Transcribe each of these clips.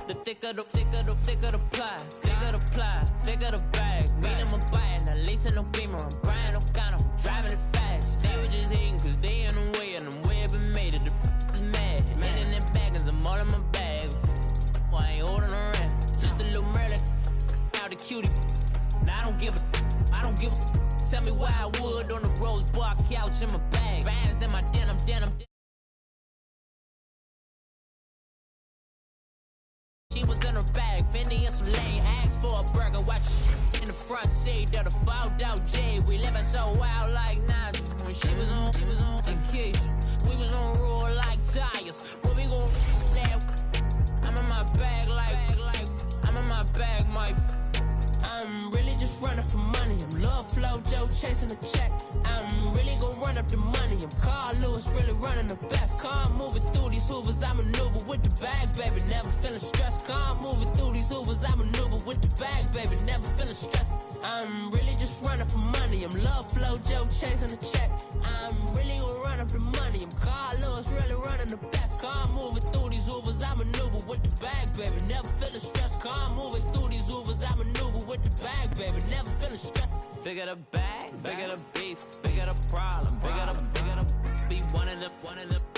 The thicker the pie, thicker the ply, thicker the bag. Meet them a bite, now leasing no beamer. I'm Brian O'Connor, I'm driving it fast. They were just hating cause they in the way, and the way I've been made it. The is mad. Man in them baggins, I'm all in my bag. Well, I ain't holding around. Just a little Merlin, out the cutie. Now I don't give a. Tell me why I would on the rose bar couch in my bag. Bands in my denim. She was in her bag, Fendi and some lane. Asked for a burger, watch in the front seat of the fouled out J. We living so wild like Nas. When she was on vacation, we was on roll like tires. What we gon' that? I'm in my bag like I'm in my bag, Mike. I'm really just running for money. I'm Love Flow Joe chasing the check. I'm really gon' run up the money. I'm Carl Lewis, really running the best. Car moving through these Hoovers, I maneuver with the bag, baby. Never feeling stressed. Car moving through these Hoovers, I maneuver with the bag, baby. Never feeling stressed. I'm really just running for money. I'm Love Flow Joe chasing the check. I'm really gon' run up the money. I'm Carl Lewis, really running the best. Car moving through these Hoovers, I maneuver with the bag, baby. Never feeling stressed. Car moving through these Hoovers, I maneuver with the bag, baby. Never feeling stressed. Bigger the bag, bigger the beef, bigger the problem, bigger the be one in the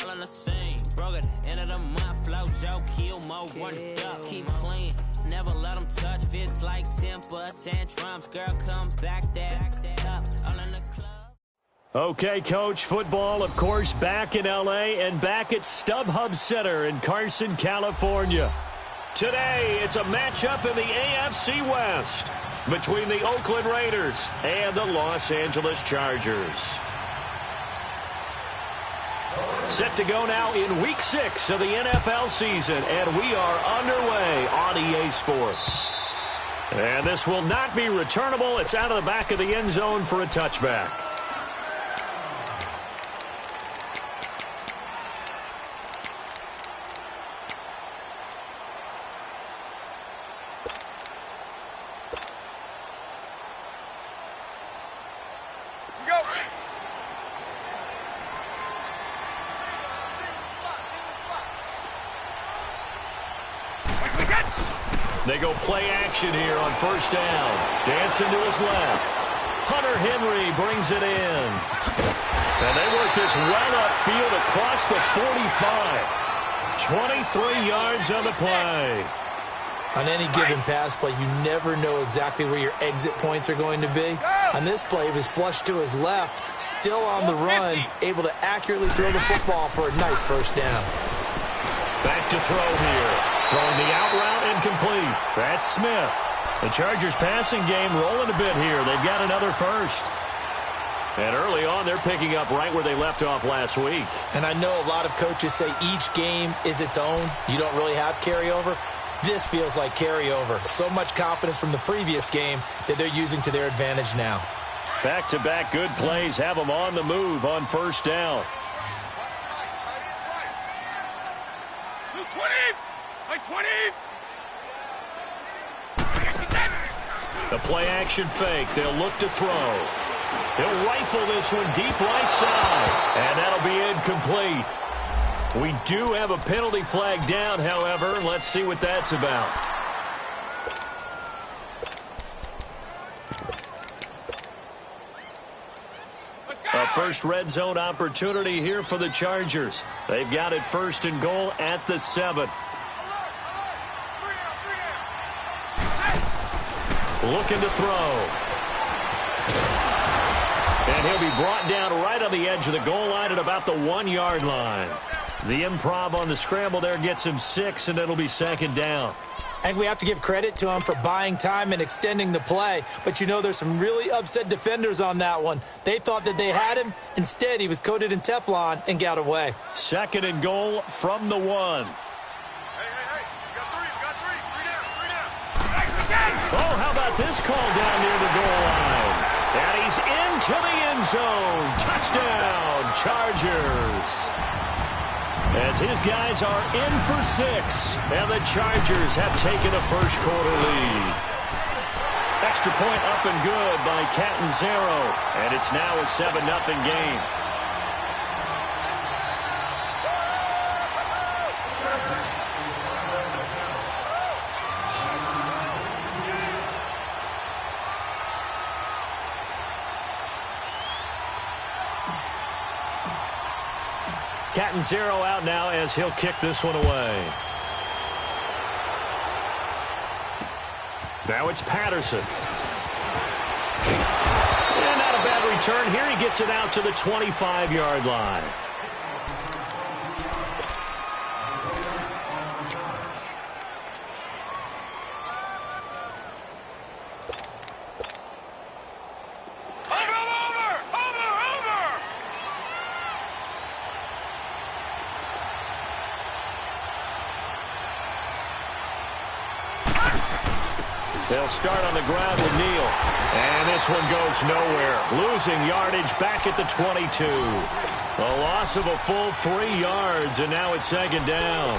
all in the same. Broke at the end of the month, flow Joe, kill mo, run it up, keep clean. Never let them touch, fits like temper tantrums. Girl, come back there, up, all in the club. Okay, Coach, football, of course, back in L.A. and back at StubHub Center in Carson, California. Today, it's a matchup in the AFC West between the Oakland Raiders and the Los Angeles Chargers. Set to go now in Week 6 of the NFL season, and we are underway on EA Sports. And this will not be returnable. It's out of the back of the end zone for a touchback. They go play action here on first down. Dancing to his left. Hunter Henry brings it in. And they work this well upfield across the 45. 23 yards on the play. On any given pass play, you never know exactly where your exit points are going to be. On this play, he was flushed to his left, still on the run, able to accurately throw the football for a nice first down. Back to throw here. Throwing the out route incomplete. That's Smith. The Chargers passing game rolling a bit here. They've got another first. And early on, they're picking up right where they left off last week. And I know a lot of coaches say each game is its own. You don't really have carryover. This feels like carryover. So much confidence from the previous game that they're using to their advantage now. Back-to-back good plays have them on the move on first down. The play-action fake. They'll look to throw. He'll rifle this one deep right side. And that'll be incomplete. We do have a penalty flag down, however. Let's see what that's about. A first red zone opportunity here for the Chargers. They've got it first and goal at the 7. Looking to throw. And he'll be brought down right on the edge of the goal line at about the 1-yard line. The improv on the scramble there gets him 6, and it'll be second down. And we have to give credit to him for buying time and extending the play. But, you know, there's some really upset defenders on that one. They thought that they had him. Instead, he was coated in Teflon and got away. Second and goal from the 1. Oh, how about this call down near the goal line? And he's into the end zone. Touchdown, Chargers. As his guys are in for 6, and the Chargers have taken a first-quarter lead. Extra point up and good by Catanzaro, and it's now a 7-0 game. cat and zero out now as he'll kick this one away. Now it's Patterson. And not a bad return here. He gets it out to the 25-yard line. They'll start on the ground with Neal. And this one goes nowhere. Losing yardage back at the 22. A loss of a full 3 yards, and now it's second down.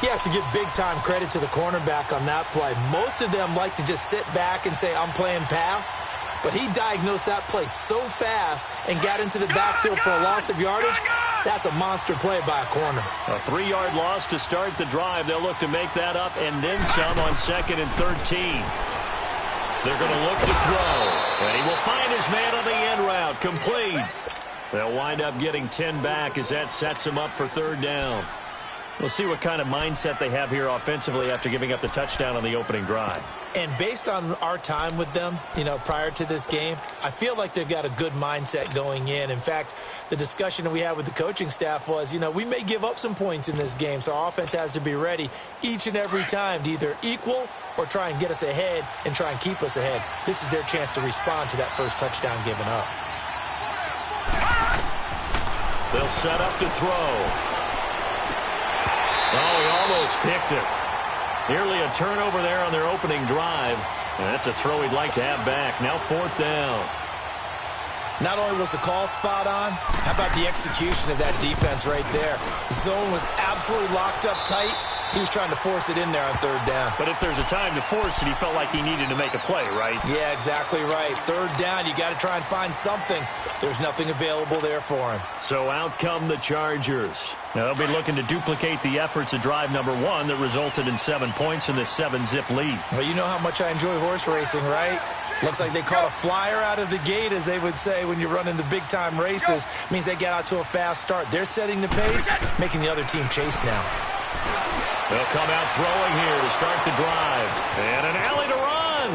You have to give big-time credit to the cornerback on that play. Most of them like to just sit back and say, I'm playing pass. But he diagnosed that play so fast and got into the backfield for a loss of yardage. That's a monster play by a corner. A 3-yard loss to start the drive. They'll look to make that up and then some on 2nd and 13. They're going to look to throw. And he will find his man on the end route. Complete. They'll wind up getting 10 back as that sets him up for 3rd down. We'll see what kind of mindset they have here offensively after giving up the touchdown on the opening drive. And based on our time with them, prior to this game, I feel like they've got a good mindset going in. In fact, the discussion that we had with the coaching staff was, we may give up some points in this game, so our offense has to be ready each and every time to either equal or try and get us ahead and try and keep us ahead. This is their chance to respond to that first touchdown given up. They'll set up to throw. Oh, he almost picked it. Nearly a turnover there on their opening drive. And that's a throw he'd like to have back. Now 4th down. Not only was the call spot on, how about the execution of that defense right there? The zone was absolutely locked up tight. He was trying to force it in there on 3rd down. But if there's a time to force it, he felt like he needed to make a play, right? Yeah, exactly right. 3rd down, you got to try and find something. There's nothing available there for him. So out come the Chargers. Now they'll be looking to duplicate the efforts of drive number 1 that resulted in 7 points in this 7-zip lead. Well, you know how much I enjoy horse racing, right? Looks like they caught a flyer out of the gate, as they would say when you're running the big-time races. Means they get out to a fast start. They're setting the pace, making the other team chase now. They'll come out throwing here to start the drive. And an alley to run.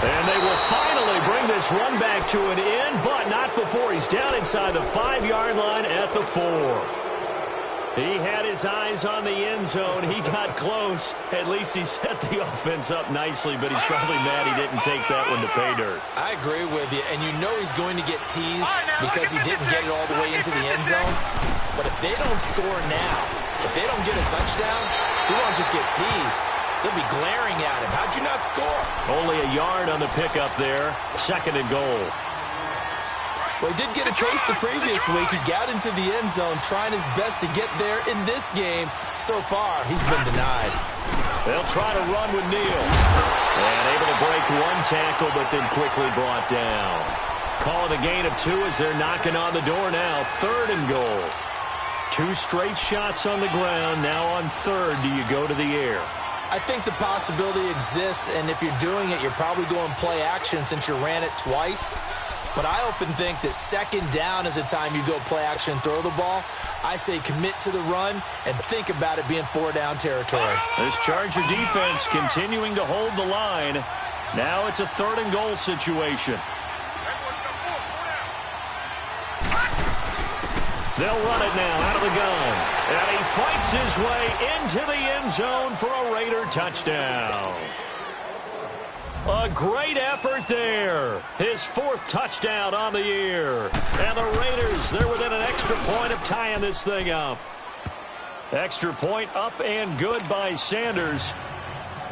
And they will finally bring this run back to an end, but not before he's down inside the 5-yard line at the 4. He had his eyes on the end zone. He got close. At least he set the offense up nicely, but he's probably mad he didn't take that one to pay dirt. I agree with you, and you know he's going to get teased because he didn't get it all the way into the end zone. But if they don't score now, if they don't get a touchdown, he won't just get teased. They'll be glaring at him. How'd you not score? Only a yard on the pickup there. 2nd and goal. Well, he did get a taste the previous week. He got into the end zone trying his best to get there in this game. So far, he's been denied. They'll try to run with Neal. And able to break 1 tackle, but then quickly brought down. Call it a gain of 2 as they're knocking on the door now. 3rd and goal. 2 straight shots on the ground. Now on 3rd, do you go to the air? I think the possibility exists, and if you're doing it, you're probably going play action since you ran it twice. But I often think that 2nd down is a time you go play action, throw the ball. I say commit to the run and think about it being 4-down territory. This Charger defense continuing to hold the line. Now it's a 3rd and goal situation. They'll run it now out of the gun. And he fights his way into the end zone for a Raider touchdown. A great effort there. His 4th touchdown on the year. And the Raiders, they're within an extra point of tying this thing up. Extra point up and good by Sanders.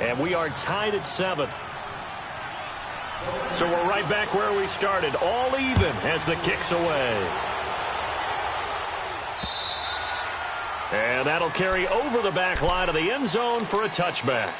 And we are tied at 7. So we're right back where we started. All even as the kick's away. And that'll carry over the back line of the end zone for a touchback.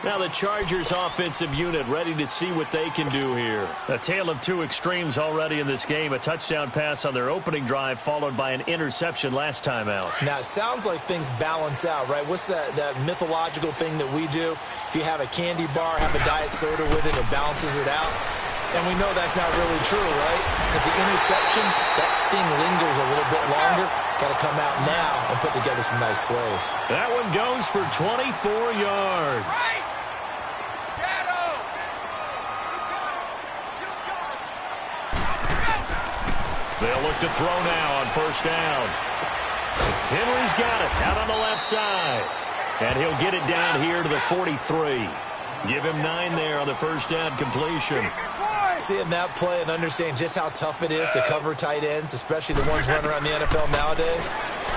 Now the Chargers offensive unit ready to see what they can do here. A tale of 2 extremes already in this game. A touchdown pass on their opening drive followed by an interception last time out. Now it sounds like things balance out, right? What's that mythological thing that we do? If you have a candy bar, have a diet soda with it, it balances it out. And we know that's not really true, right? Because the interception, that sting lingers a little bit longer. Got to come out now and put together some nice plays. That one goes for 24 yards. They'll look to throw now on first down. Henry's got it out on the left side. And he'll get it down here to the 43. Give him 9 there on the first down completion. Seeing that play and understanding just how tough it is to cover tight ends, especially the ones running around the NFL nowadays,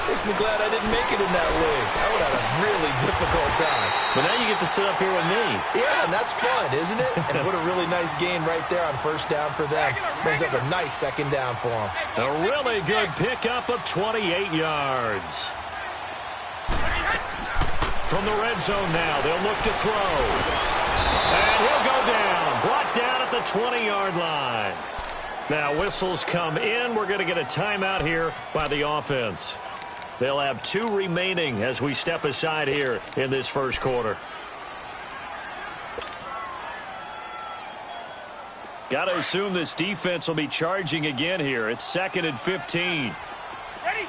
makes me glad I didn't make it in that league. I would have a really difficult time. But now you get to sit up here with me. Yeah, and that's fun, isn't it? And what a really nice gain right there on first down for them. Brings up a nice second down for them. A really good pickup of 28 yards. From the red zone now, they'll look to throw. And he'll go down. Brought down at the 20-yard line. Now whistles come in. We're going to get a timeout here by the offense. They'll have 2 remaining as we step aside here in this first quarter. Got to assume this defense will be charging again here. It's 2nd and 15. Ready?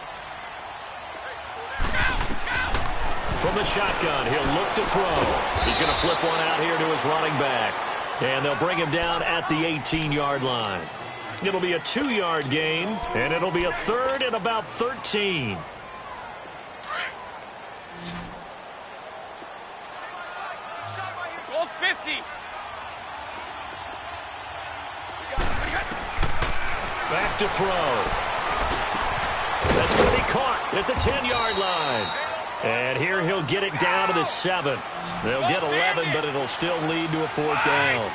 From the shotgun, he'll look to throw. He's going to flip one out here to his running back. And they'll bring him down at the 18-yard line. It'll be a 2-yard gain, and it'll be a 3rd and about 13. Goal 50. Back to throw. That's going to be caught at the 10-yard line. And here he'll get it down to the 7. They'll get 11, but it'll still lead to a 4th down.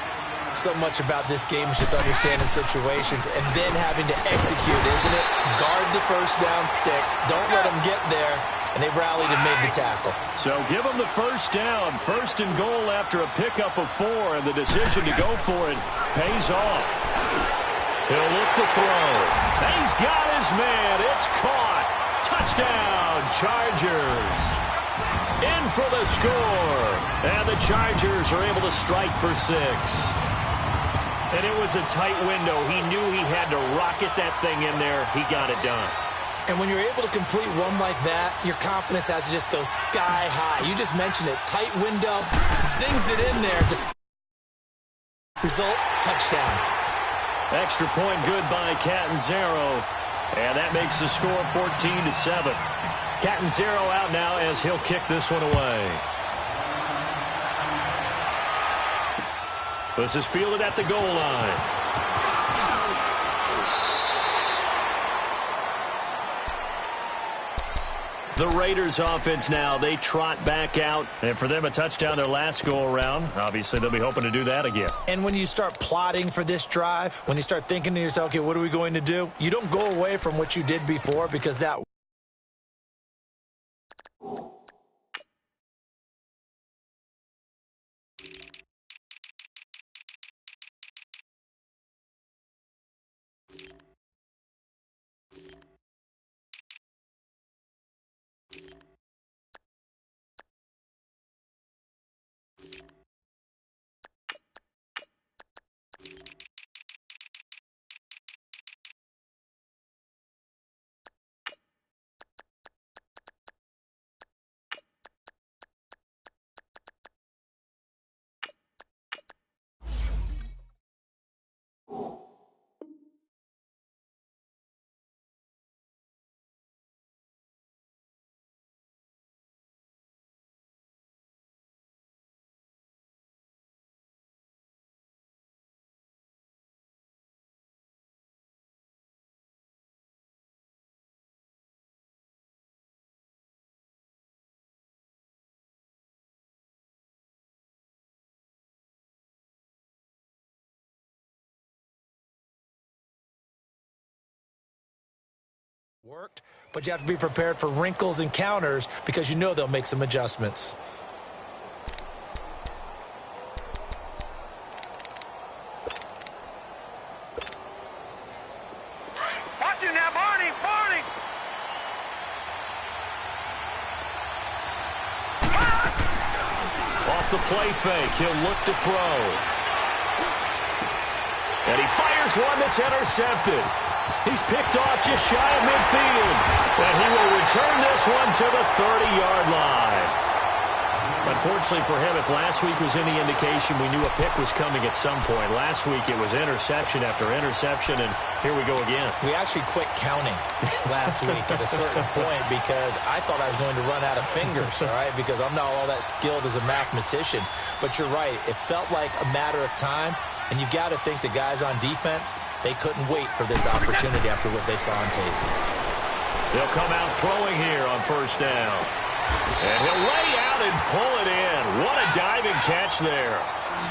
So much about this game is just understanding situations and then having to execute, isn't it? Guard the first down sticks. Don't let them get there. And they rallied and made the tackle. So give them the first down. 1st and goal after a pickup of 4. And the decision to go for it pays off. He'll look to throw. And he's got his man. It's caught. Touchdown, Chargers. In for the score. And the Chargers are able to strike for 6. And it was a tight window. He knew he had to rocket that thing in there. He got it done. And when you're able to complete one like that, your confidence has to just go sky high. You just mentioned it. Tight window, zings it in there. Just result, touchdown. Extra point good by Catanzaro. And that makes the score 14-7. Catanzaro out now as he'll kick this one away. This is fielded at the goal line. The Raiders offense now, they trot back out. And for them, a touchdown their last go-around. Obviously, they'll be hoping to do that again. And when you start plotting for this drive, when you start thinking to yourself, okay, what are we going to do? You don't go away from what you did before because that worked, but you have to be prepared for wrinkles and counters because you know they'll make some adjustments. Watch him now, Barney! Barney! Off the play fake, he'll look to throw. And he fires one that's intercepted. He's picked off just shy of midfield. And he will return this one to the 30-yard line. Unfortunately for him, if last week was any indication, we knew a pick was coming at some point. Last week it was interception after interception, and here we go again. We actually quit counting last week at a certain point because I thought I was going to run out of fingers, all right, because I'm not all that skilled as a mathematician. But you're right. It felt like a matter of time, and you got to think the guys on defense, they couldn't wait for this opportunity after what they saw on tape. They'll come out throwing here on first down. And he'll lay out and pull it in. What a diving catch there.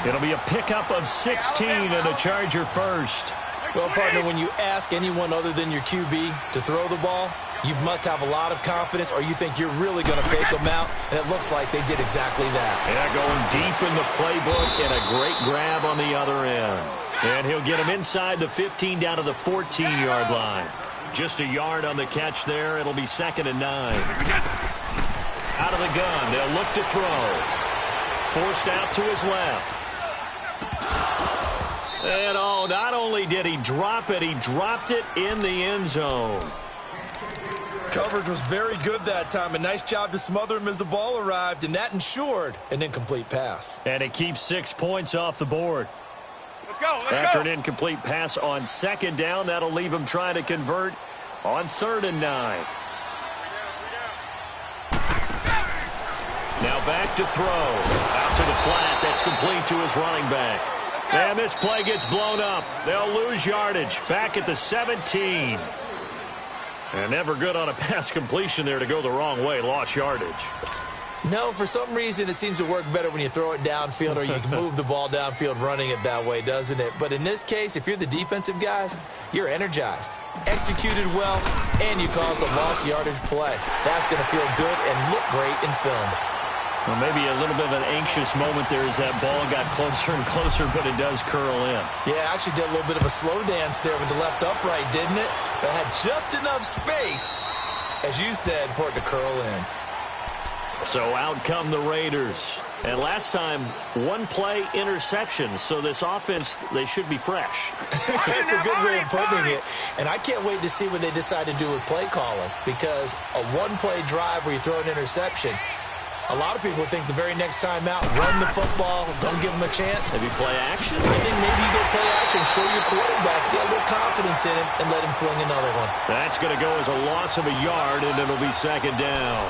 It'll be a pickup of 16 and a Charger first. Well, partner, when you ask anyone other than your QB to throw the ball, you must have a lot of confidence or you think you're really going to fake them out, and it looks like they did exactly that. Yeah, going deep in the playbook and a great grab on the other end. And he'll get him inside the 15 down to the 14-yard line. Just a yard on the catch there. It'll be 2nd and 9. Out of the gun, they'll look to throw. Forced out to his left. And oh, not only did he drop it, he dropped it in the end zone. Coverage was very good that time. A nice job to smother him as the ball arrived, and that ensured an incomplete pass. And it keeps 6 points off the board. Let's go. After an incomplete pass on 2nd down, that'll leave him trying to convert on 3rd and 9. Now back to throw. Out to the flat. That's complete to his running back. And this play gets blown up. They'll lose yardage. Back at the 17. And never good on a pass completion there to go the wrong way. Lost yardage. No, for some reason it seems to work better when you throw it downfield or you can move the ball downfield running it that way, doesn't it? But in this case, if you're the defensive guys, you're energized, executed well, and you caused a lost yardage play. That's going to feel good and look great in film. Well, maybe a little bit of an anxious moment there as that ball got closer and closer, but it does curl in. Yeah, actually did a little bit of a slow dance there with the left upright, didn't it? But had just enough space, as you said, for it to curl in. So out come the Raiders. And last time, 1 play interception. So this offense, they should be fresh. That's a good way of putting it. And I can't wait to see what they decide to do with play calling. Because a 1-play drive where you throw an interception, a lot of people think the very next time out, run the football, don't give them a chance. Maybe play action? I think maybe you go play action, show your quarterback, get a little confidence in him, and let him fling another one. That's going to go as a loss of a yard, and it'll be 2nd down.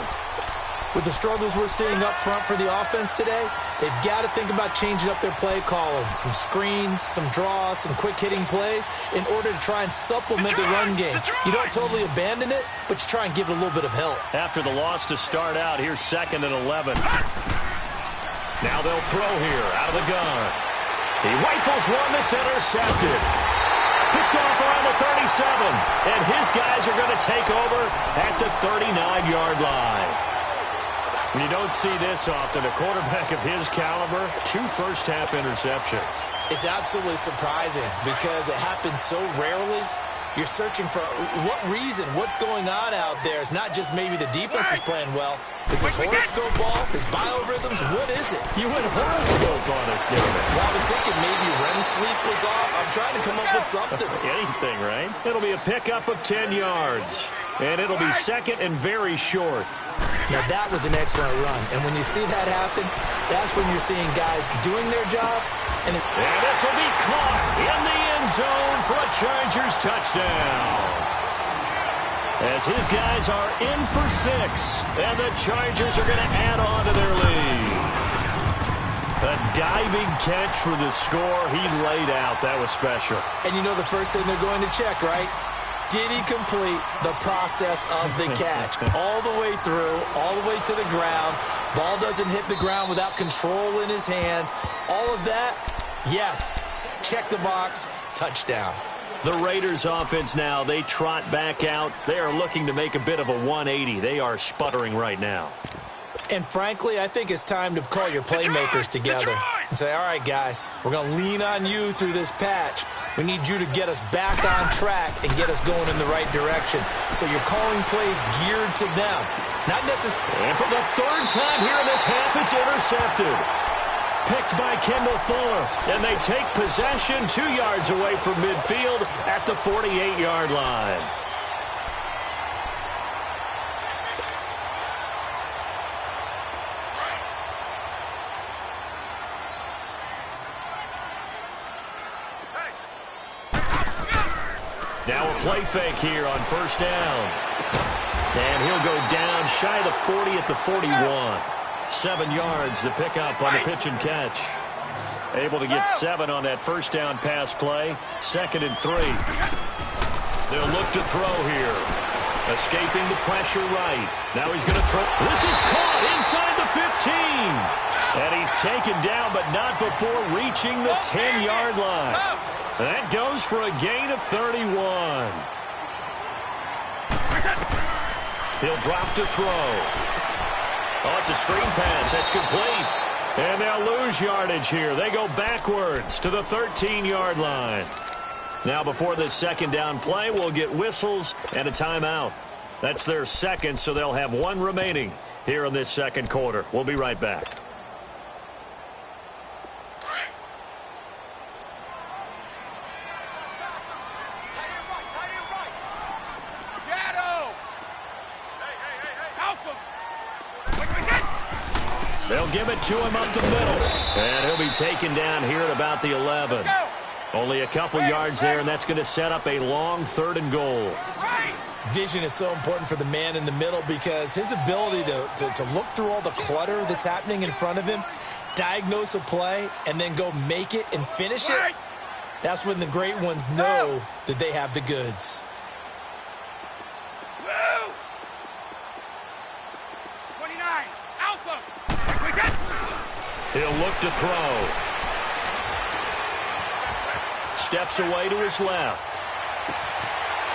With the struggles we're seeing up front for the offense today, they've got to think about changing up their play calling. Some screens, some draws, some quick-hitting plays in order to try and supplement the run game. You don't totally abandon it, but you try and give it a little bit of help. After the loss to start out, here's 2nd and 11. Now they'll throw here out of the gun. He rifles one that's intercepted. Picked off around the 37. And his guys are going to take over at the 39-yard line. You don't see this often. A quarterback of his caliber, 2 first-half interceptions. It's absolutely surprising because it happens so rarely. You're searching for what reason, what's going on out there. It's not just maybe the defense is playing well. Is this horoscope ball? Is biorhythms? What is it? You went horoscope on us, didn't you? Well, I was thinking maybe REM sleep was off. I'm trying to come up with something. Anything, right? It'll be a pickup of 10 yards. And it'll be 2nd and very short. Now, that was an excellent run. And when you see that happen, that's when you're seeing guys doing their job. And this will be caught in the end zone for a Chargers touchdown. As his guys are in for 6. And the Chargers are going to add on to their lead. A diving catch for the score. He laid out. That was special. And you know the first thing they're going to check, right? Did he complete the process of the catch? All the way through, all the way to the ground. Ball doesn't hit the ground without control in his hands. All of that, yes. Check the box, touchdown. The Raiders offense now, they trot back out. They are looking to make a bit of a 180. They are sputtering right now. And frankly, I think it's time to call your playmakers together and say, all right, guys, we're going to lean on you through this patch. We need you to get us back on track and get us going in the right direction. So you're calling plays geared to them. Not necessarily. And for the 3rd time here in this half, it's intercepted. Picked by Kendall Fuller. And they take possession 2 yards away from midfield at the 48-yard line. Now a play fake here on first down. And he'll go down shy of the 40 at the 41. 7 yards the pickup on the pitch and catch. Able to get 7 on that first down pass play. 2nd and 3. They'll look to throw here. Escaping the pressure right. Now he's going to throw. This is caught inside the 15. And he's taken down, but not before reaching the 10-yard line. That goes for a gain of 31. He'll drop to throw. Oh, it's a screen pass. That's complete. And they'll lose yardage here. They go backwards to the 13-yard line. Now, before this second down play, we'll get whistles and a timeout. That's their second, so they'll have 1 remaining here in this second quarter. We'll be right back. They'll give it to him up the middle. And he'll be taken down here at about the 11. Only a couple yards there, and that's going to set up a long 3rd and goal. Vision is so important for the man in the middle because his ability to look through all the clutter that's happening in front of him, diagnose a play, and then go make it and finish it, that's when the great ones know that they have the goods. He'll look to throw. Steps away to his left.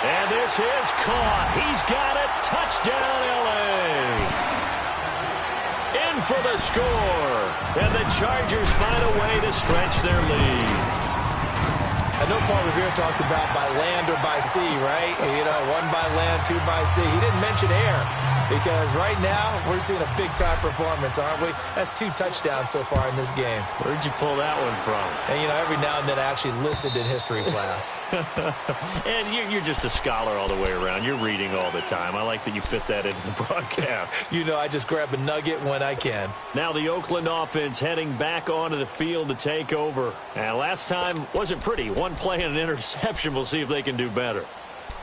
And this is caught. He's got it. Touchdown, L.A. In for the score. And the Chargers find a way to stretch their lead. I know Paul Revere talked about by land or by sea, right? You know, 1 by land, 2 by sea. He didn't mention air because right now we're seeing a big-time performance, aren't we? That's 2 touchdowns so far in this game. Where'd you pull that one from? And, you know, every now and then I actually listened in history class. And you're just a scholar all the way around. You're reading all the time. I like that you fit that into the broadcast. You know, I just grab a nugget when I can. Now the Oakland offense heading back onto the field to take over. And last time wasn't pretty. 1 play and an interception. We'll see if they can do better.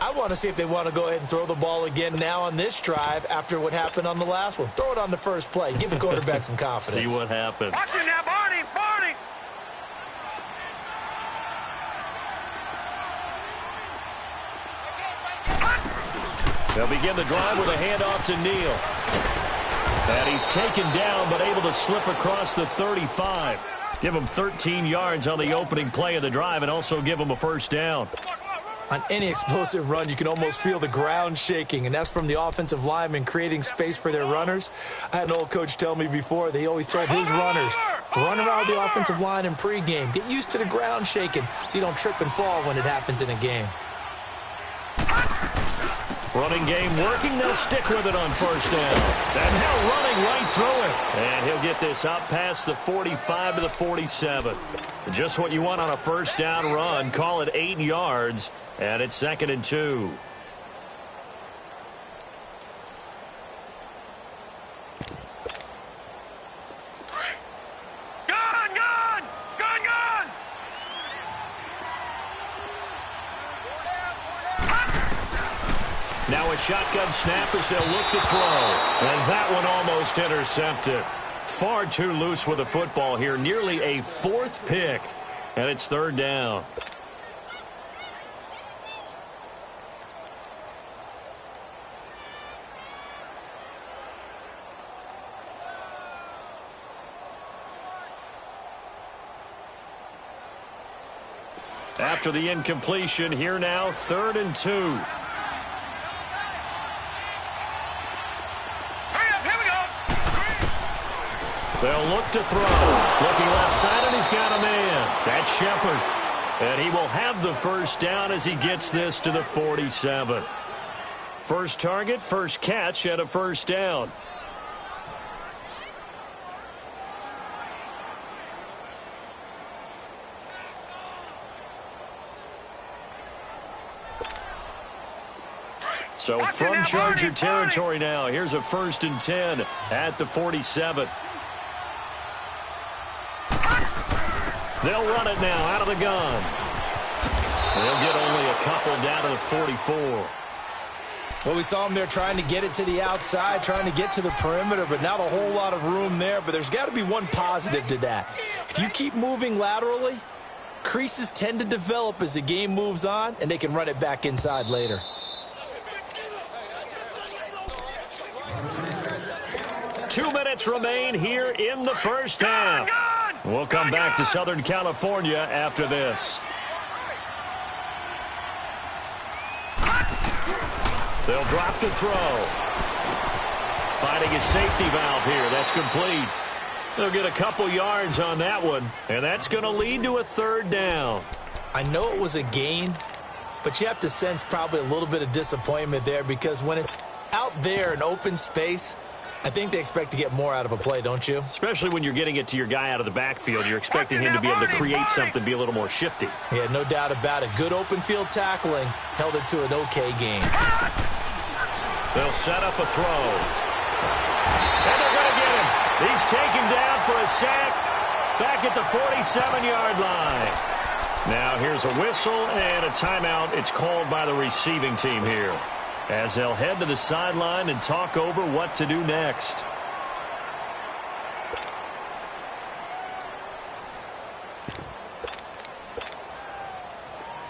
I want to see if they want to go ahead and throw the ball again now on this drive after what happened on the last one. Throw it on the first play. Give the quarterback some confidence. See what happens. Watch it now, Barney! Barney! They'll begin the drive with a handoff to Neal. And he's taken down but able to slip across the 35. Give him 13 yards on the opening play of the drive and also give him a first down. On any explosive run, you can almost feel the ground shaking, and that's from the offensive linemen creating space for their runners. I had an old coach tell me before, they always told his runners, run around the offensive line in pregame. Get used to the ground shaking so you don't trip and fall when it happens in a game. Running game working. They'll stick with it on first down. And now running right through it. And he'll get this up past the 45 to the 47. Just what you want on a first down run. Call it 8 yards. And it's 2nd and 2. Now a shotgun snap as they'll look to throw. And that one almost intercepted. Far too loose with the football here. Nearly a 4th pick. And it's 3rd down. After the incompletion, here now, 3rd and 2. They'll look to throw. Looking left side, and he's got a man. That's Shepard. And he will have the first down as he gets this to the 47. First target, first catch, and a first down. So from Charger territory now, here's a 1st and 10 at the 47. They'll run it now out of the gun. They'll get only a couple down to the 44. Well, we saw him there trying to get it to the outside, trying to get to the perimeter, but not a whole lot of room there. But there's got to be one positive to that. If you keep moving laterally, creases tend to develop as the game moves on, and they can run it back inside later. Two minutes remain here in the first half. We'll come back to Southern California after this. They'll drop to throw. Finding a safety valve here. That's complete. They'll get a couple yards on that one, and that's going to lead to a 3rd down. I know it was a gain, but you have to sense probably a little bit of disappointment there because when it's out there in open space, I think they expect to get more out of a play, don't you? Especially when you're getting it to your guy out of the backfield. You're expecting him to be able to create something, be a little more shifty. Yeah, no doubt about it. Good open field tackling held it to an okay game. They'll set up a throw. And they're going to get him. He's taken down for a sack back at the 47-yard line. Now here's a whistle and a timeout. It's called by the receiving team here, as they'll head to the sideline and talk over what to do next.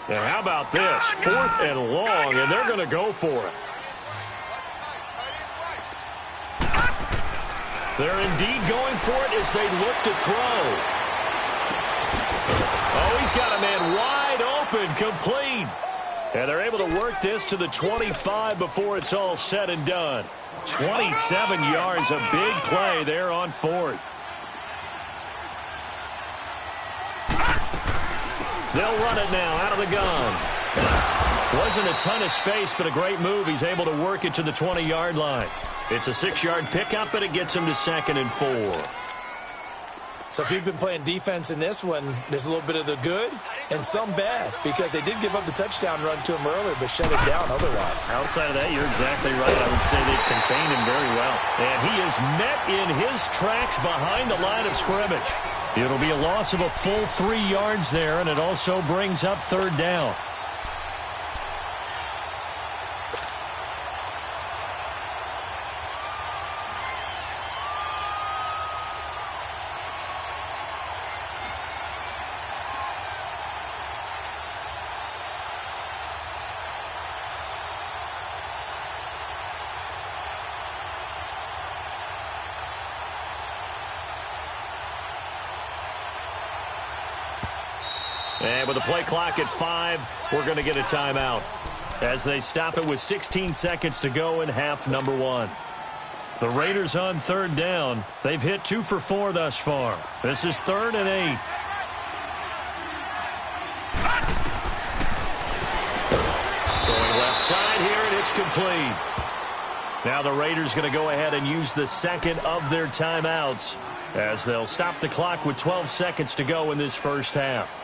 Now, how about this? 4th and long, and they're going to go for it. They're indeed going for it as they look to throw. Oh, he's got a man wide open, complete. And they're able to work this to the 25 before it's all said and done. 27 yards, a big play there on 4th. They'll run it now out of the gun. Wasn't a ton of space, but a great move. He's able to work it to the 20-yard line. It's a 6-yard pickup, but it gets him to 2nd and 4. So if you've been playing defense in this one, there's a little bit of the good and some bad because they did give up the touchdown run to him earlier but shut it down otherwise. Outside of that, you're exactly right. I would say they've contained him very well. And he is met in his tracks behind the line of scrimmage. It'll be a loss of a full 3 yards there, and it also brings up 3rd down. And with the play clock at 5, we're going to get a timeout as they stop it with 16 seconds to go in half number 1. The Raiders on 3rd down. They've hit 2 for 4 thus far. This is 3rd and 8. Throwing left side here, and it's complete. Now the Raiders going to go ahead and use the 2nd of their timeouts as they'll stop the clock with 12 seconds to go in this first half.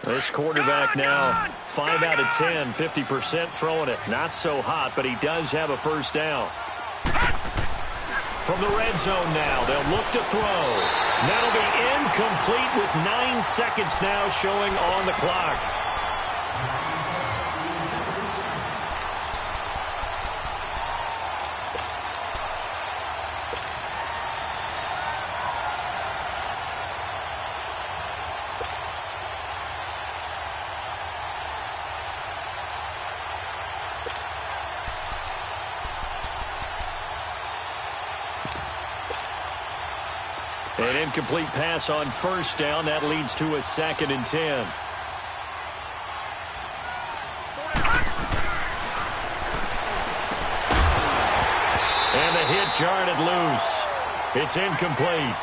This quarterback now 5 out of 10, 50% throwing it. Not so hot, but he does have a 1st down. From the red zone now, they'll look to throw. That'll be incomplete with 9 seconds now showing on the clock. An incomplete pass on 1st down. That leads to a 2nd and 10. And the hit jarred it loose. It's incomplete.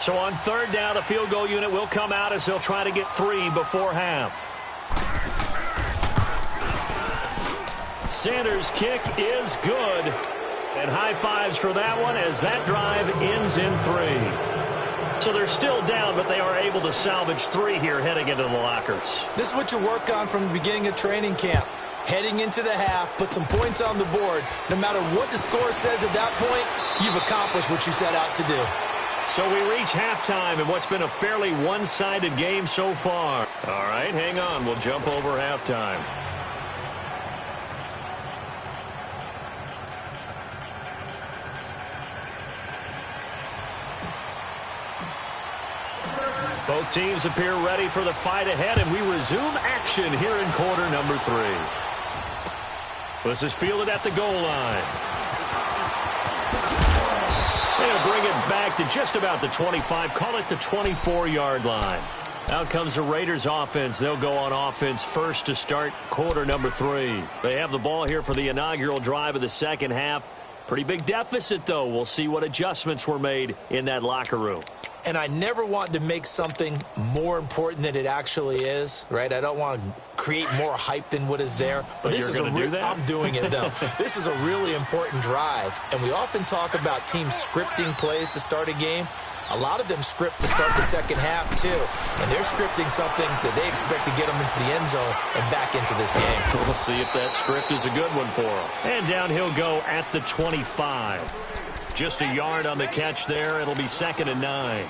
So on 3rd down, the field goal unit will come out as they'll try to get 3 before half. Sanders' kick is good. And high fives for that one as that drive ends in 3. So they're still down, but they are able to salvage 3 here heading into the lockers. This is what you work on from the beginning of training camp. Heading into the half, put some points on the board. No matter what the score says at that point, you've accomplished what you set out to do. So we reach halftime in what's been a fairly one-sided game so far. All right, hang on. We'll jump over halftime. Both teams appear ready for the fight ahead, and we resume action here in quarter number 3. This is fielded at the goal line. They'll bring it back to just about the 25, call it the 24-yard line. Out comes the Raiders offense. They'll go on offense first to start quarter number 3. They have the ball here for the inaugural drive of the second half. Pretty big deficit, though. We'll see what adjustments were made in that locker room. And I never want to make something more important than it actually is, right? I don't want to create more hype than what is there. But this is I'm doing it, though. This is a really important drive. And we often talk about teams scripting plays to start a game. A lot of them script to start the second half, too. And they're scripting something that they expect to get them into the end zone and back into this game. We'll see if that script is a good one for them. And down he'll go at the 25. Just a yard on the catch there. It'll be 2nd and 9.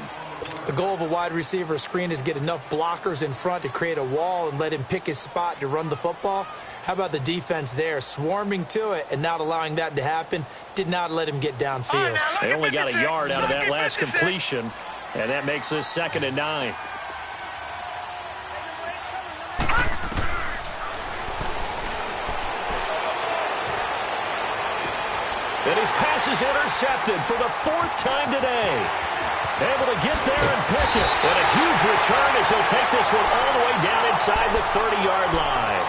The goal of a wide receiver screen is get enough blockers in front to create a wall and let him pick his spot to run the football. How about the defense there, swarming to it and not allowing that to happen? Did not let him get downfield. They only got a yard out of that last completion, and that makes this 2nd and 9. And his pass is intercepted for the 4th time today. Able to get there and pick it. And a huge return as he'll take this one all the way down inside the 30-yard line.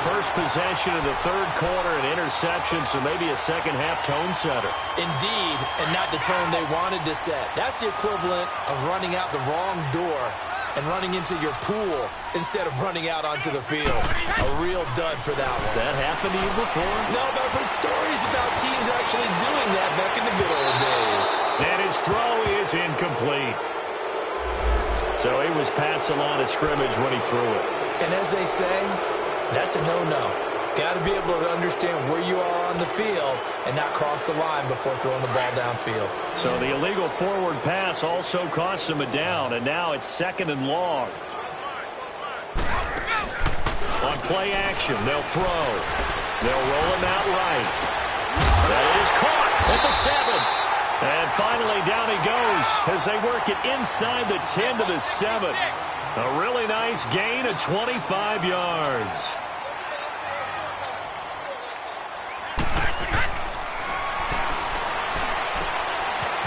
First possession of the 3rd quarter, an interception, so maybe a second-half tone setter. Indeed, and not the tone they wanted to set. That's the equivalent of running out the wrong door and running into your pool instead of running out onto the field. A real dud for that one. Has that happened to you before? No, but I've heard stories about teams actually doing that back in the good old days. And his throw is incomplete. So he was past the line of scrimmage when he threw it. And as they say, that's a no-no. Got to be able to understand where you are on the field and not cross the line before throwing the ball downfield. So the illegal forward pass also cost him a down, and now it's 2nd and long. On play action, they'll throw. They'll roll him out right. That is caught at the 7. And finally down he goes as they work it inside the 10 to the 7. A really nice gain of 25 yards.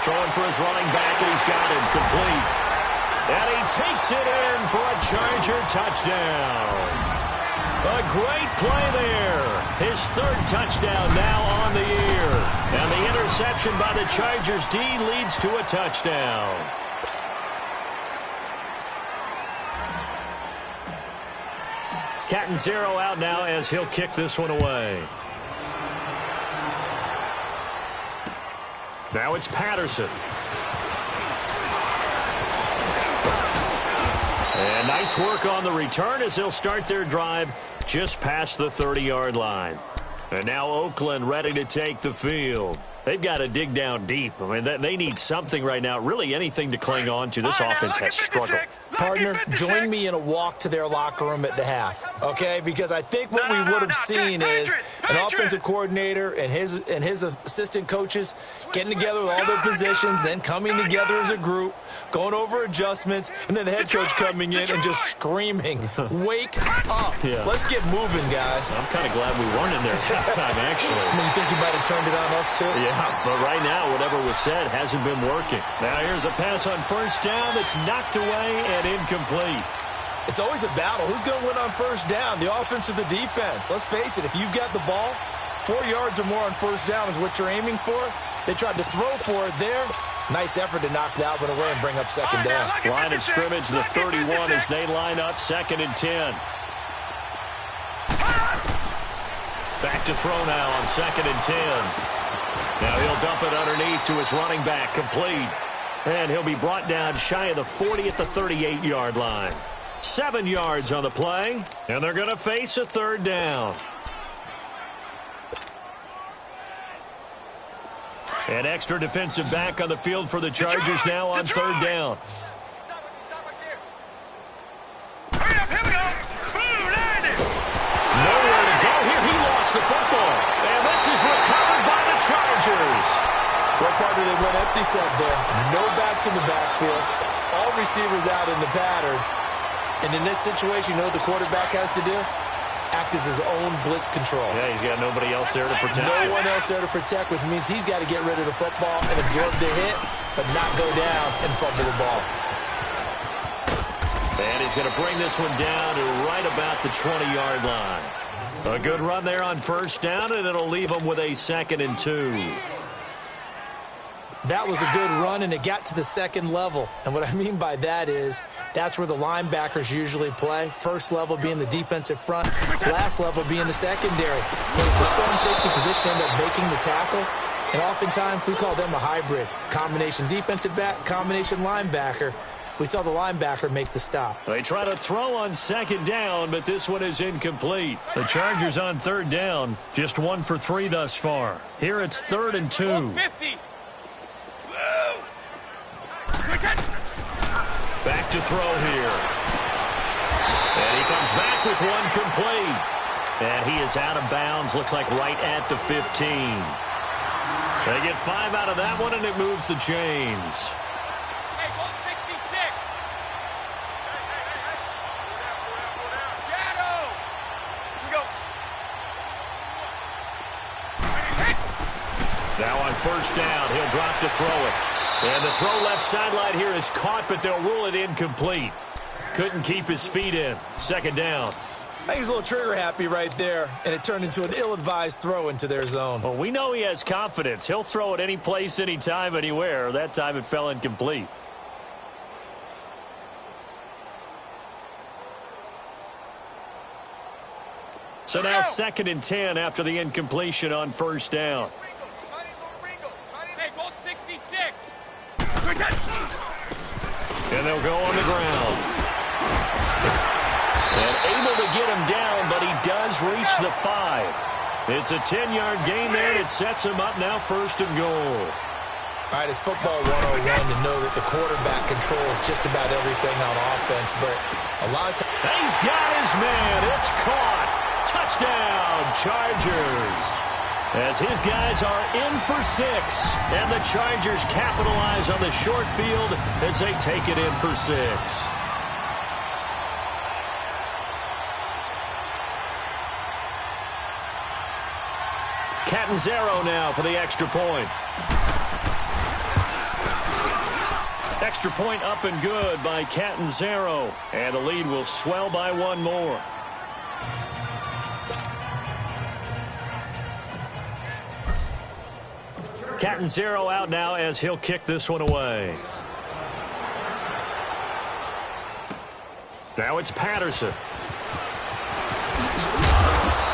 Throwing for his running back, and he's got him complete. And he takes it in for a Charger touchdown. A great play there. His 3rd touchdown now on the year. And the interception by the Chargers D leads to a touchdown. Catanzaro out now as he'll kick this one away. Now it's Patterson. And nice work on the return as they'll start their drive just past the 30-yard line. And now Oakland ready to take the field. They've got to dig down deep. I mean, they need something right now, really anything to cling on to. This offense has struggled. Partner, join me in a walk to their locker room at the half, okay? Because I think what we would have seen is an offensive coordinator and his assistant coaches getting together with all their positions, then coming together as a group, going over adjustments, and then the head coach coming in and just screaming, wake up. Yeah. Let's get moving, guys. I'm kind of glad we weren't in there at halftime, actually. I mean, you think you might have turned it on us, too? Yeah, but right now, whatever was said hasn't been working. Now here's a pass on 1st down that's knocked away and incomplete. It's always a battle. Who's going to win on 1st down, the offense or the defense? Let's face it, if you've got the ball, 4 yards or more on 1st down is what you're aiming for. They tried to throw for it there. Nice effort to knock that one away and bring up 2nd down. Line of scrimmage, the 31 as they line up 2nd and 10. Back to throw now on 2nd and 10. Now he'll dump it underneath to his running back, complete. And he'll be brought down shy of the 40 at the 38-yard line. 7 yards on the play, and they're going to face a 3rd down. An extra defensive back on the field for the Chargers now on 3rd down. Nowhere to go here. He lost the football. And this is recovered by the Chargers. Well, partner, they went empty set there. No backs in the backfield. All receivers out in the pattern. And in this situation, you know what the quarterback has to do? Act as his own blitz control. Yeah, he's got nobody else there to protect. No one else there to protect, which means he's got to get rid of the football and absorb the hit, but not go down and fumble the ball. And he's going to bring this one down to right about the 20-yard line. A good run there on 1st down, and it'll leave him with a 2nd and 2. That was a good run, and it got to the 2nd level. And what I mean by that is that's where the linebackers usually play. First level being the defensive front, last level being the secondary. The storm safety position ended up making the tackle, and oftentimes we call them a hybrid. Combination defensive back, combination linebacker. We saw the linebacker make the stop. They try to throw on 2nd down, but this one is incomplete. The Chargers on 3rd down, just 1 for 3 thus far. Here it's 3rd and 2. Back to throw here. And he comes back with one complete. And he is out of bounds, looks like right at the 15. They get 5 out of that one, and it moves the chains. Now on 1st down, he'll drop to throw it. And the throw left sideline here is caught, but they'll rule it incomplete. Couldn't keep his feet in. 2nd down. I think he's a little trigger happy right there, and it turned into an ill-advised throw into their zone. Well, we know he has confidence. He'll throw it any place, anytime, anywhere. That time it fell incomplete. So now 2nd and 10 after the incompletion on 1st down. And they'll go on the ground. And able to get him down, but he does reach the 5. It's a 10-yard gain there, and it sets him up now 1st and goal. All right, it's football 101 to know that the quarterback controls just about everything on offense, but a lot of times... He's got his man. It's caught. Touchdown, Chargers. As his guys are in for 6, and the Chargers capitalize on the short field as they take it in for 6. Catanzaro now for the extra point. Extra point up and good by Catanzaro, and the lead will swell by 1 more. Catanzaro out now as he'll kick this one away. Now it's Patterson.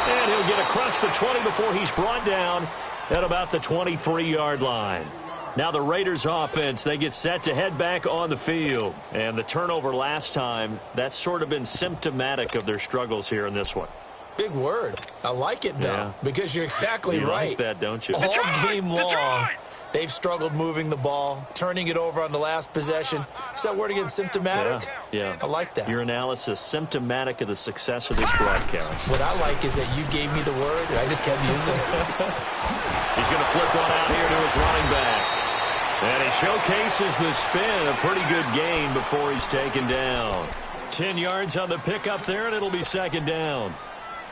And he'll get across the 20 before he's brought down at about the 23-yard line. Now the Raiders offense, they get set to head back on the field. And the turnover last time, that's sort of been symptomatic of their struggles here in this one. Big word. I like it, though, because you're exactly right. Like that, don't you? All game long, they've struggled moving the ball, turning it over on the last possession. Is that word again, symptomatic? Yeah. I like that. Your analysis, symptomatic of the success of this broadcast. What I like is that you gave me the word, and I just kept using it. He's going to flip one out here to his running back. And he showcases the spin, a pretty good gain before he's taken down. 10 yards on the pickup there, and it'll be 2nd down.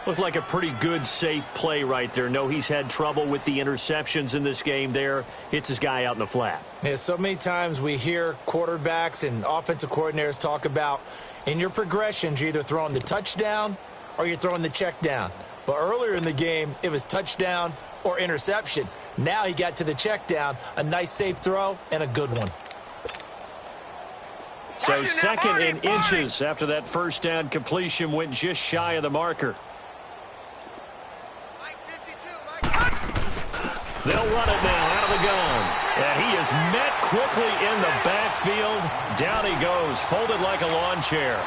Looked like a pretty good, safe play right there. No, he's had trouble with the interceptions in this game there. Hits his guy out in the flat. Yeah, so many times we hear quarterbacks and offensive coordinators talk about in your progressions, you're either throwing the touchdown or you're throwing the check down. But earlier in the game, it was touchdown or interception. Now he got to the check down, a nice safe throw, and a good one. So 2nd and inches after that 1st down completion went just shy of the marker. They'll run it now out of the gun. And he is met quickly in the backfield. Down he goes, folded like a lawn chair.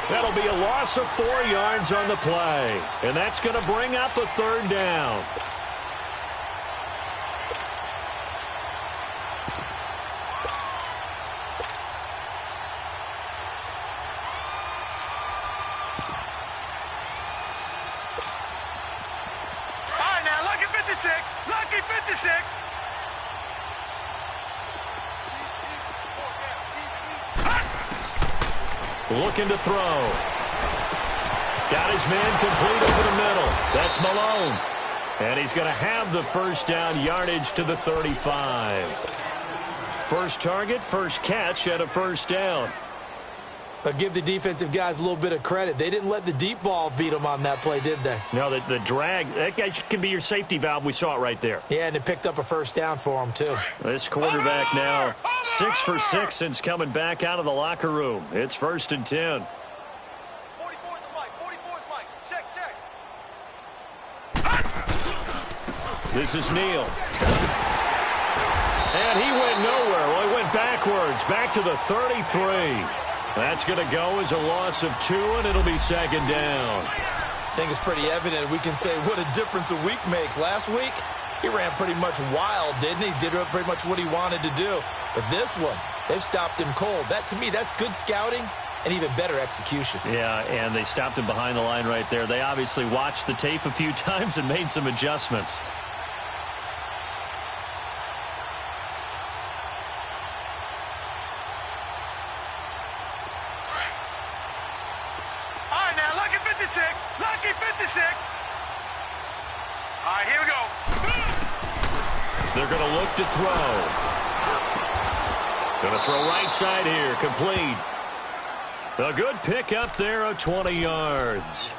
That'll be a loss of 4 yards on the play. And that's going to bring up a third down. All right, now, lucky 56. Lucky 56. Looking to throw. Got his man complete over the middle. That's Malone. And he's going to have the first down, yardage to the 35. First target, first catch, and a first down. But give the defensive guys a little bit of credit. They didn't let the deep ball beat them on that play, did they? No, the drag, that guy can be your safety valve. We saw it right there. Yeah, and it picked up a first down for him, too. This quarterback now 6 for 6 since coming back out of the locker room. It's 1st and 10. 44's the mic. 44's mic. Check, check. This is Neal. And he went nowhere. Well, he went backwards, back to the 33. That's going to go as a loss of 2, and it'll be 2nd down. I think it's pretty evident we can say what a difference a week makes. Last week, he ran pretty much wild, didn't he? Did pretty much what he wanted to do. But this one, they've stopped him cold. That, to me, that's good scouting and even better execution. Yeah, and they stopped him behind the line right there. They obviously watched the tape a few times and made some adjustments. Lucky 56. All right, here we go. They're going to look to throw. Going to throw right side here, complete. A good pick up there of 20 yards.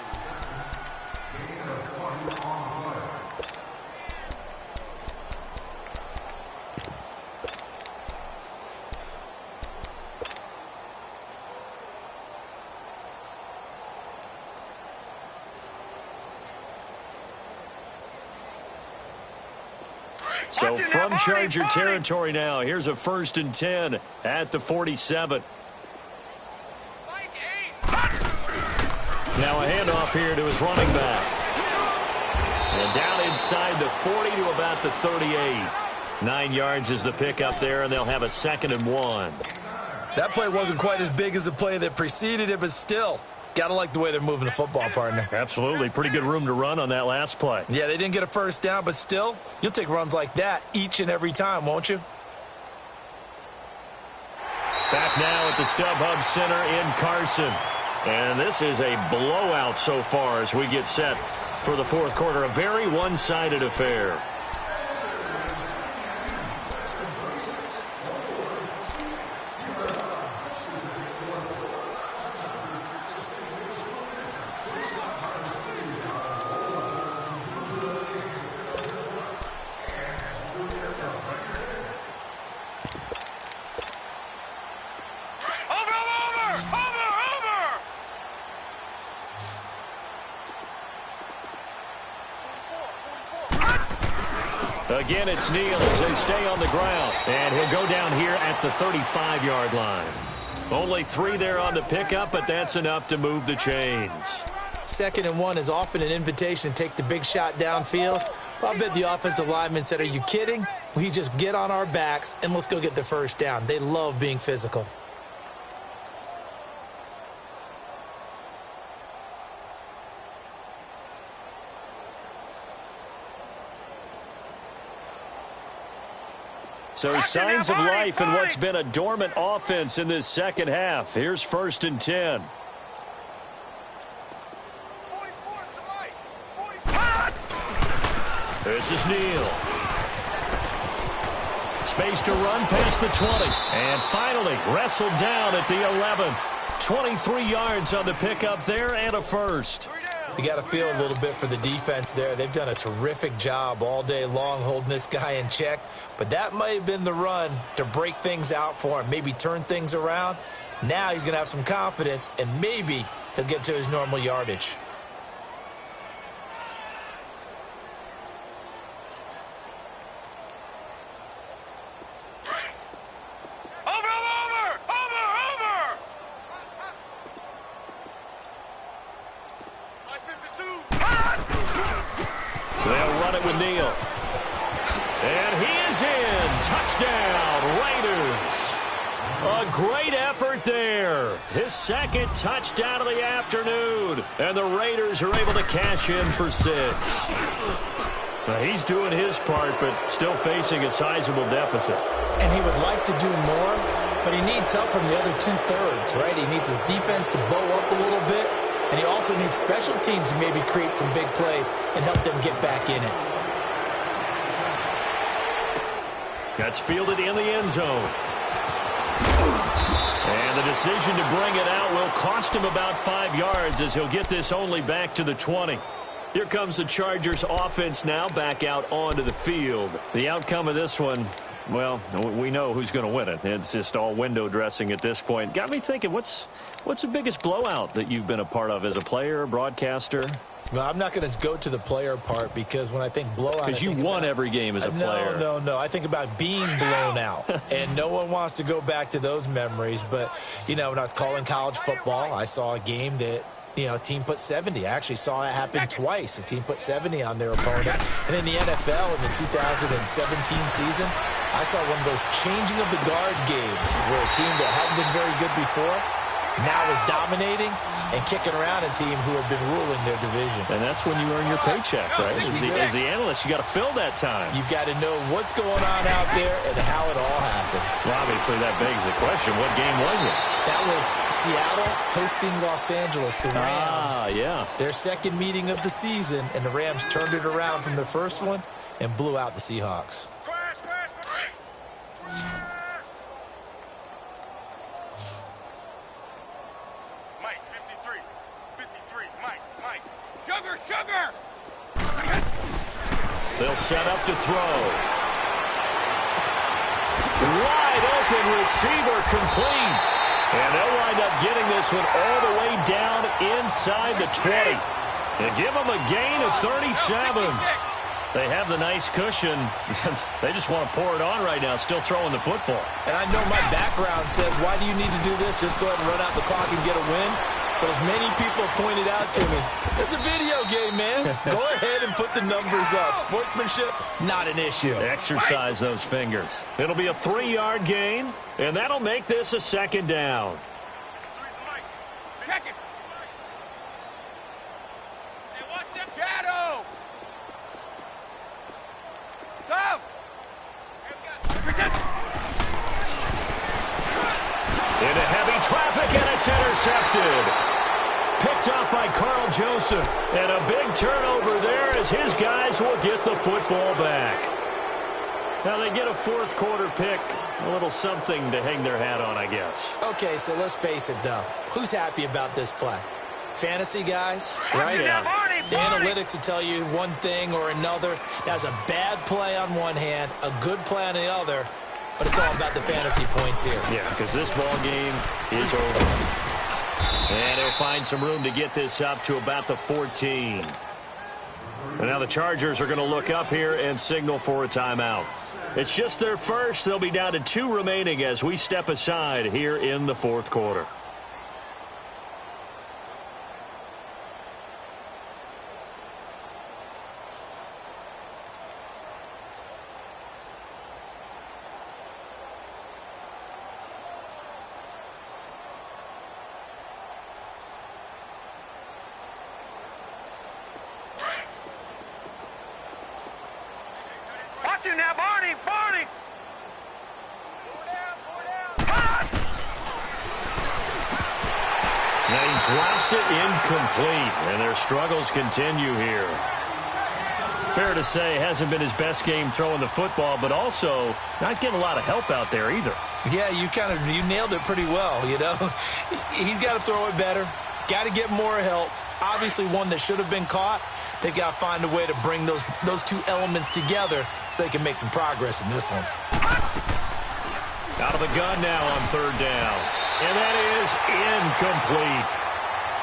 So from Charger territory now, here's a 1st and 10 at the 47. Now a handoff here to his running back. And down inside the 40 to about the 38. 9 yards is the pickup there, and they'll have a 2nd and 1. That play wasn't quite as big as the play that preceded it, but still, got to like the way they're moving the football, partner. Absolutely. Pretty good room to run on that last play. Yeah, they didn't get a first down, but still, you'll take runs like that each and every time, won't you? Back now at the StubHub Center in Carson. And this is a blowout so far as we get set for the 4th quarter. A very one-sided affair. Again, it's Neal as they stay on the ground. And he'll go down here at the 35-yard line. Only 3 there on the pickup, but that's enough to move the chains. 2nd and 1 is often an invitation to take the big shot downfield. I bet the offensive lineman said, are you kidding? We just get on our backs and let's go get the first down. They love being physical. So signs of life in what's been a dormant offense in this second half. Here's 1st and 10. This is Neal. Space to run past the 20. And finally wrestled down at the 11. 23 yards on the pickup there and a first. You got to feel a little bit for the defense there. They've done a terrific job all day long holding this guy in check. But that might have been the run to break things out for him, maybe turn things around. Now he's going to have some confidence, and maybe he'll get to his normal yardage. it with Neal. And he is in. Touchdown, Raiders. A great effort there. His second touchdown of the afternoon. And the Raiders are able to cash in for 6. Now, he's doing his part, but still facing a sizable deficit. And he would like to do more, but he needs help from the other two-thirds, right? He needs his defense to bow up a little bit, and he also needs special teams to maybe create some big plays and help them get back in it. That's fielded in the end zone. And the decision to bring it out will cost him about 5 yards as he'll get this only back to the 20. Here comes the Chargers offense now back out onto the field. The outcome of this one, well, we know who's going to win it. It's just all window dressing at this point. Got me thinking, what's the biggest blowout that you've been a part of as a player, broadcaster? Well, I'm not going to go to the player part because when I think blowout, because you won every game as a player. No. I think about being blown out, and no one wants to go back to those memories. But, you know, when I was calling college football, I saw a game that, you know, a team put 70. I actually saw it happen twice. A team put 70 on their opponent. And in the NFL in the 2017 season, I saw one of those changing of the guard games where a team that hadn't been very good before now is dominating and kicking around a team who have been ruling their division. And that's when you earn your paycheck, right? As the analyst, you got to fill that time. You've got to know what's going on out there and how it all happened. Well, obviously, that begs the question, what game was it? That was Seattle hosting Los Angeles, the Rams. Yeah. Their second meeting of the season, and the Rams turned it around from the first one and blew out the Seahawks. Sugar! They'll set up to throw. Wide open receiver complete. And they'll wind up getting this one all the way down inside the 20. And give them a gain of 37. They have the nice cushion. They just want to pour it on right now, still throwing the football. And I know my background says, why do you need to do this? Just go ahead and run out the clock and get a win. But as many people pointed out to me, it's a video game, man. Go ahead and put the numbers up. Sportsmanship, not an issue. Exercise those fingers. It'll be a 3-yard gain, and that'll make this a second down. Check it. Hey, watch that shadow. Stop. Into heavy traffic, and it's intercepted. Picked up by Carl Joseph. And a big turnover there as his guys will get the football back. Now they get a fourth quarter pick. A little something to hang their hat on, I guess. Okay, so let's face it, though. Who's happy about this play? Fantasy guys, right? Yeah. The analytics will tell you one thing or another. That's a bad play on one hand, a good play on the other. But it's all about the fantasy points here. Yeah, because this ball game is over. And he'll find some room to get this up to about the 14. And now the Chargers are going to look up here and signal for a timeout. It's just their first. They'll be down to 2 remaining as we step aside here in the fourth quarter. Watch him now, Barney! Barney! And he drops it incomplete, and their struggles continue here. Fair to say, hasn't been his best game throwing the football, but also not getting a lot of help out there either. Yeah, you nailed it pretty well, you know. He's got to throw it better, got to get more help. Obviously one that should have been caught. They've got to find a way to bring those two elements together so they can make some progress in this one. Out of the gun now on third down. And that is incomplete.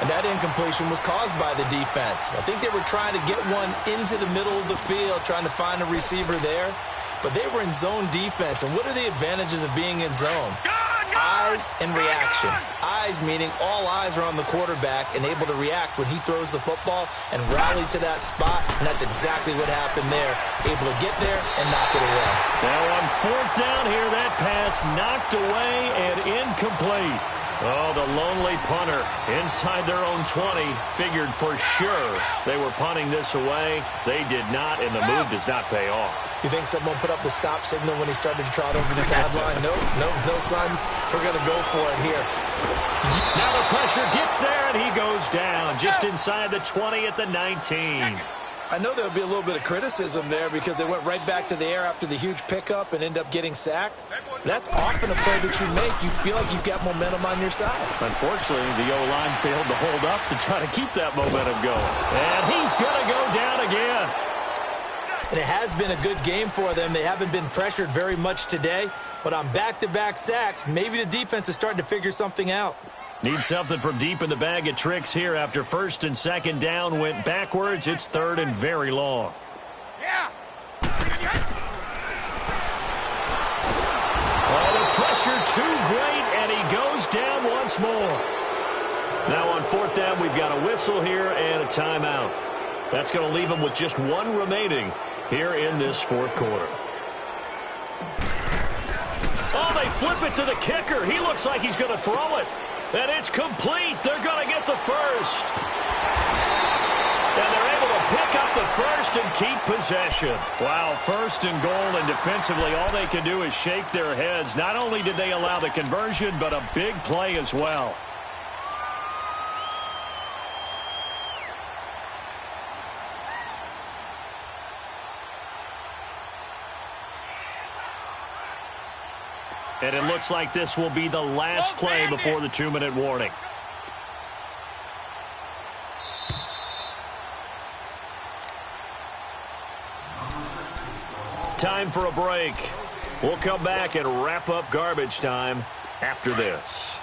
And that incompletion was caused by the defense. I think they were trying to get one into the middle of the field, trying to find a receiver there. But they were in zone defense. And what are the advantages of being in zone? eyes and reaction. Eyes meaning all eyes are on the quarterback and able to react when he throws the football and rally to that spot, and that's exactly what happened there. Able to get there and knock it away. Now on fourth down here, that pass knocked away and incomplete. Oh, the lonely punter inside their own 20 figured for sure they were punting this away. They did not, and the move does not pay off. You think someone put up the stop signal when he started to trot over the sideline? No, son. We're going to go for it here. Now the pressure gets there, and he goes down just inside the 20 at the 19. I know there'll be a little bit of criticism there because they went right back to the air after the huge pickup and end up getting sacked. That's often a play that you make. You feel like you've got momentum on your side. Unfortunately, the O-line failed to hold up to try to keep that momentum going. And he's going to go down again. And it has been a good game for them. They haven't been pressured very much today. But on back-to-back sacks, maybe the defense is starting to figure something out. Need something from deep in the bag of tricks here after first and second down went backwards. It's third and very long. Oh, the pressure too great, and he goes down once more. Now on fourth down, we've got a whistle here and a timeout. That's going to leave him with just one remaining here in this fourth quarter. Oh, they flip it to the kicker. He looks like he's going to throw it. And it's complete. They're going to get the first. And they're able to pick up the first and keep possession. Wow, first and goal, and defensively all they can do is shake their heads. Not only did they allow the conversion, but a big play as well. And it looks like this will be the last play before the 2-minute warning. Time for a break. We'll come back and wrap up garbage time after this.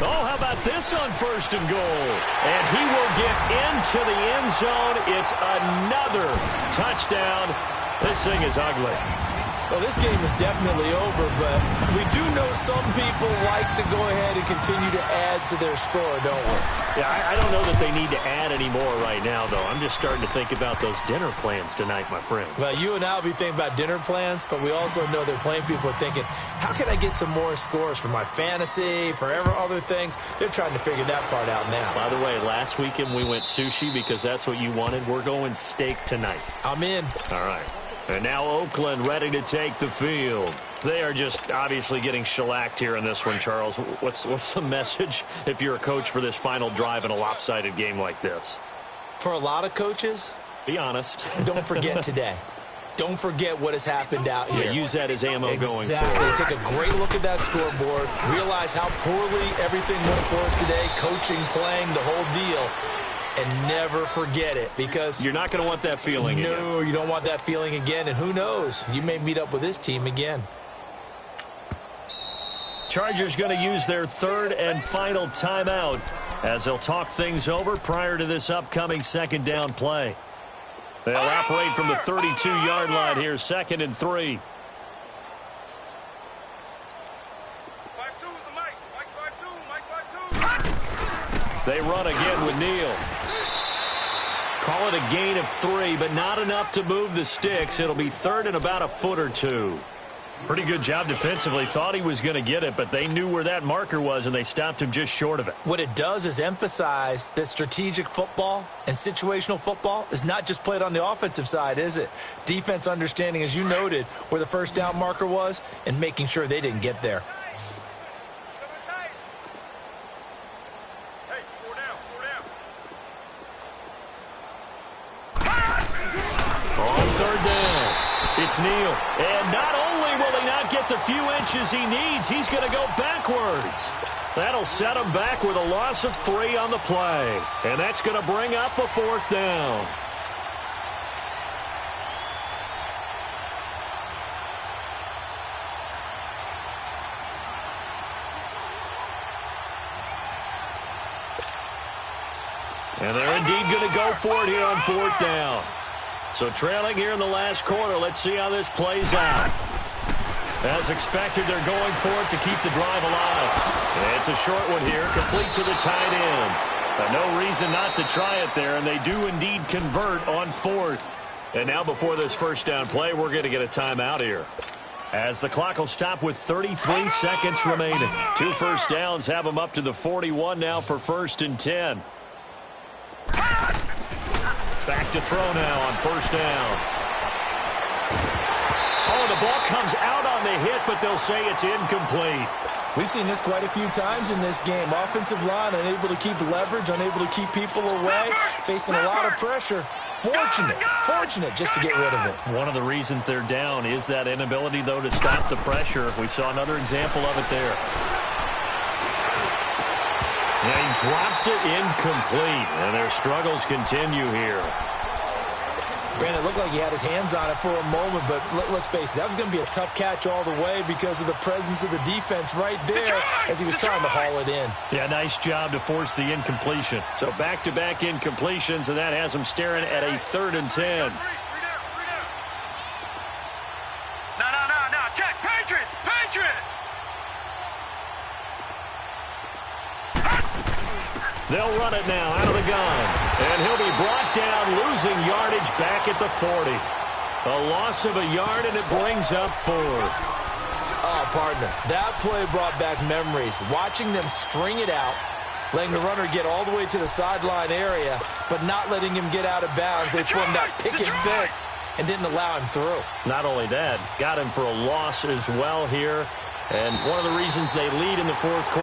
Oh, how about this on first and goal? And he will get into the end zone. It's another touchdown. This thing is ugly. Well, this game is definitely over, but we do know some people like to go ahead and continue to add to their score, don't we? Yeah, I don't know that they need to add any more right now, though. I'm just starting to think about those dinner plans tonight, my friend. Well, you and I will be thinking about dinner plans, but we also know they're playing people are thinking, how can I get some more scores for my fantasy, for other things? They're trying to figure that part out now. By the way, last weekend we went sushi because that's what you wanted. We're going steak tonight. I'm in. All right. And now Oakland ready to take the field. They are just obviously getting shellacked here in this one, Charles. What's the message if you're a coach for this final drive in a lopsided game like this? For a lot of coaches, be honest. Don't forget today. Don't forget what has happened out here. Yeah, use that as ammo going forward. Exactly. Take a great look at that scoreboard. Realize how poorly everything went for us today. Coaching, playing, the whole deal. And never forget it, because you're not going to want that feeling again. No, you don't want that feeling again. And who knows? You may meet up with this team again. Chargers going to use their third and final timeout as they'll talk things over prior to this upcoming second down play. They'll operate from the 32-yard line here, 2nd and 3. They run again with Neal. Call it a gain of 3, but not enough to move the sticks. It'll be third and about a foot or two. Pretty good job defensively. Thought he was going to get it, but they knew where that marker was, and they stopped him just short of it. What it does is emphasize that strategic football and situational football is not just played on the offensive side, is it? Defense understanding, as you noted, where the first down marker was and making sure they didn't get there. It's Neal, and not only will he not get the few inches he needs, he's going to go backwards. That'll set him back with a loss of 3 on the play, and that's going to bring up a 4th down. And they're indeed going to go for it here on 4th down. So trailing here in the last quarter. Let's see how this plays out. As expected, they're going for it to keep the drive alive. And it's a short one here, complete to the tight end. But no reason not to try it there, and they do indeed convert on 4th. And now before this first down play, we're going to get a timeout here, as the clock will stop with 33 seconds remaining. 2 first downs have them up to the 41 now for 1st and 10. Back to throw now on 1st down. Oh, the ball comes out on the hit, but they'll say it's incomplete. We've seen this quite a few times in this game. Offensive line unable to keep leverage, unable to keep people away, facing a lot of pressure. Fortunate just to get rid of it. One of the reasons they're down is that inability, though, to stop the pressure. We saw another example of it there. Yeah, he drops it incomplete, and their struggles continue here. Brandon, it looked like he had his hands on it for a moment, but let's face it, that was going to be a tough catch all the way because of the presence of the defense right there as he was trying to haul it in. Yeah, nice job to force the incompletion. So back-to-back incompletions, and that has them staring at a 3rd and 10. No, check, Patriot! They'll run it now out of the gun. And he'll be brought down, losing yardage back at the 40. A loss of a yard, and it brings up 4th. Oh, partner, that play brought back memories. Watching them string it out, letting the runner get all the way to the sideline area, but not letting him get out of bounds. They formed that picket fence and didn't allow him through. Not only that, got him for a loss as well here. And one of the reasons they lead in the 4th quarter.